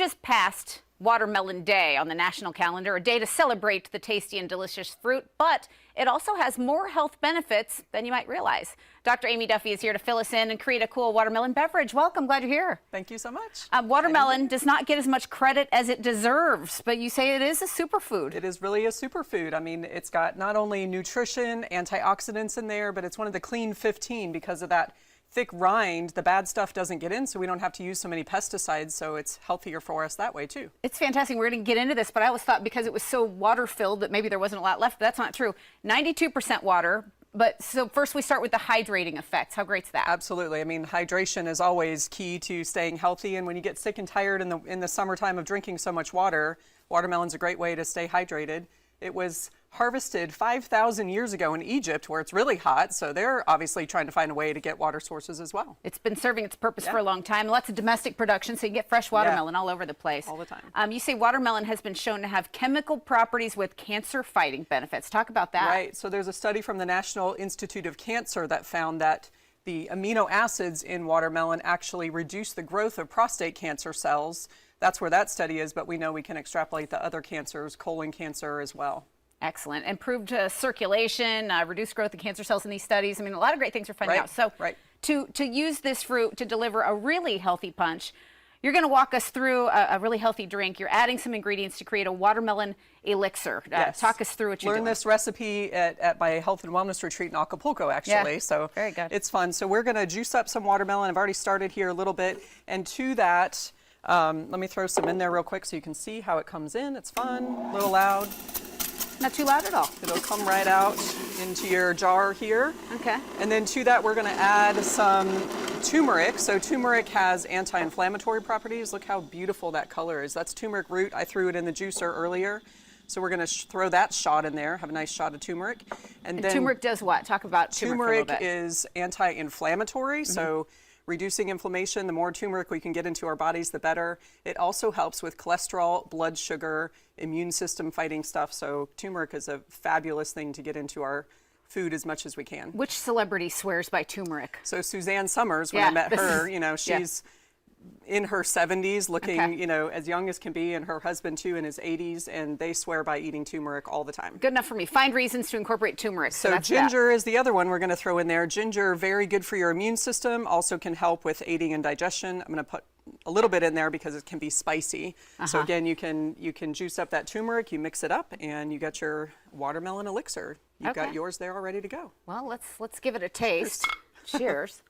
Just passed Watermelon Day on the national calendar, a day to celebrate the tasty and delicious fruit, but it also has more health benefits than you might realize. Dr. Aimee Duffy is here to fill us in and create a cool watermelon beverage. Welcome, glad you're here. Thank you so much. Watermelon does not get as much credit as it deserves, but you say it is a superfood. It is really a superfood. I mean, it's got not only nutrition, antioxidants in there, but it's one of the clean 15 because of that thick rind. The bad stuff doesn't get in, so we don't have to use so many pesticides, so it's healthier for us that way too. It's fantastic. We're going to get into this, but I always thought because it was so water-filled that maybe there wasn't a lot left, but that's not true. 92% water. But so first we start with the hydrating effects. How great's that? Absolutely. I mean, hydration is always key to staying healthy, and when you get sick and tired in the summertime of drinking so much water, watermelon's a great way to stay hydrated. It was harvested 5,000 years ago in Egypt, where it's really hot, so they're obviously trying to find a way to get water sources as well. It's been serving its purpose for a long time. Lots of domestic production, so you get fresh watermelon all over the place. All the time. You say watermelon has been shown to have chemical properties with cancer-fighting benefits. Talk about that. Right. So there's a study from the National Institute of Cancer that found that the amino acids in watermelon actually reduce the growth of prostate cancer cells. That's where that study is, but we know we can extrapolate the other cancers, colon cancer as well. Excellent. Improved circulation, reduced growth of cancer cells in these studies. I mean, a lot of great things are finding out. So to use this fruit to deliver a really healthy punch, you're going to walk us through a really healthy drink. You're adding some ingredients to create a watermelon elixir. Talk us through what you're doing. Learn this recipe at my health and wellness retreat in Acapulco, actually. So very good. It's fun. So we're going to juice up some watermelon. I've already started here a little bit. And to that, let me throw some in there real quick so you can see how it comes in. It's fun, a little loud. Not too loud at all. It'll come right out into your jar here. Okay. And then to that, we're going to add some turmeric. So turmeric has anti-inflammatory properties. Look how beautiful that color is. That's turmeric root. I threw it in the juicer earlier. So we're going to throw that shot in there, have a nice shot of turmeric. And then turmeric does what? Talk about turmeric for a little bit. Is anti-inflammatory. So reducing inflammation, the more turmeric we can get into our bodies, the better. It also helps with cholesterol, blood sugar, immune system fighting stuff. So turmeric is a fabulous thing to get into our food as much as we can. Which celebrity swears by turmeric? So Suzanne Summers, when I met her, you know, she's in her 70s, looking, you know, as young as can be, and her husband too in his 80s, and they swear by eating turmeric all the time. Good enough for me. Find reasons to incorporate turmeric. So ginger is the other one we're going to throw in there. Ginger, very good for your immune system, also can help with aiding in digestion. I'm going to put a little bit in there because it can be spicy. So again, you can juice up that turmeric, you mix it up, and you got your watermelon elixir. You've got yours there all ready to go. Well, let's give it a taste. Cheers.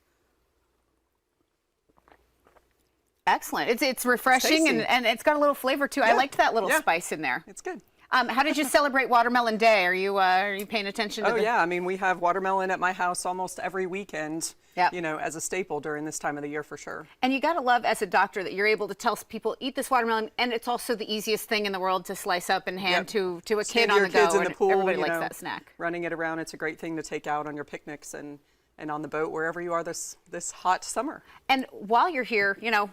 Excellent. It's refreshing and it's got a little flavor too. I liked that little spice in there. It's good. How did you celebrate Watermelon Day? Are you paying attention to yeah, I mean, we have watermelon at my house almost every weekend, you know, as a staple during this time of the year for sure. And you got to love as a doctor that you're able to tell people eat this watermelon, and it's also the easiest thing in the world to slice up and hand to a kid on the go. In the pool, everybody likes that snack. Running it around, it's a great thing to take out on your picnics and on the boat, wherever you are this hot summer. And while you're here, you know,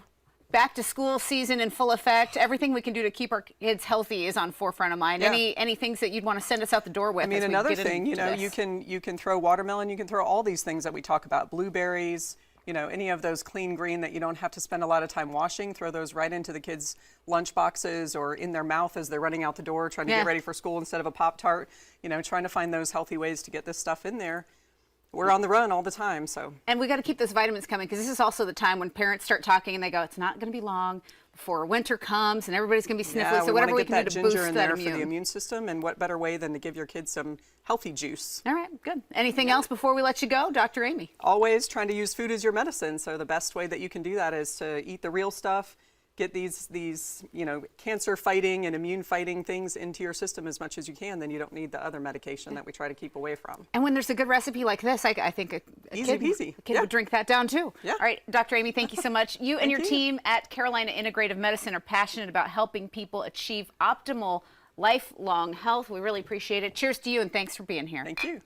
back to school season in full effect. Everything we can do to keep our kids healthy is on forefront of mind. Any things that you'd want to send us out the door with? I mean, another thing, you know, you can throw watermelon, you can throw all these things that we talk about, blueberries, you know, any of those clean green that you don't have to spend a lot of time washing, throw those right into the kids' lunch boxes or in their mouth as they're running out the door trying to get ready for school instead of a Pop-Tart, you know, trying to find those healthy ways to get this stuff in there. We're on the run all the time, so. And we got to keep those vitamins coming, because this is also the time when parents start talking and they go, it's not going to be long before winter comes and everybody's going to be sniffly. So whatever we can do to boost that for the immune system, and what better way than to give your kids some healthy juice. All right, good. Anything else before we let you go, Dr. Aimee? Always trying to use food as your medicine. So the best way that you can do that is to eat the real stuff. Get these you know, cancer fighting and immune fighting things into your system as much as you can, then you don't need the other medication that we try to keep away from. And when there's a good recipe like this, I think a kid would drink that down too. All right, Dr. Aimee, thank you so much. You and your team at Carolina Integrative Medicine are passionate about helping people achieve optimal lifelong health. We really appreciate it. Cheers to you, and thanks for being here. Thank you.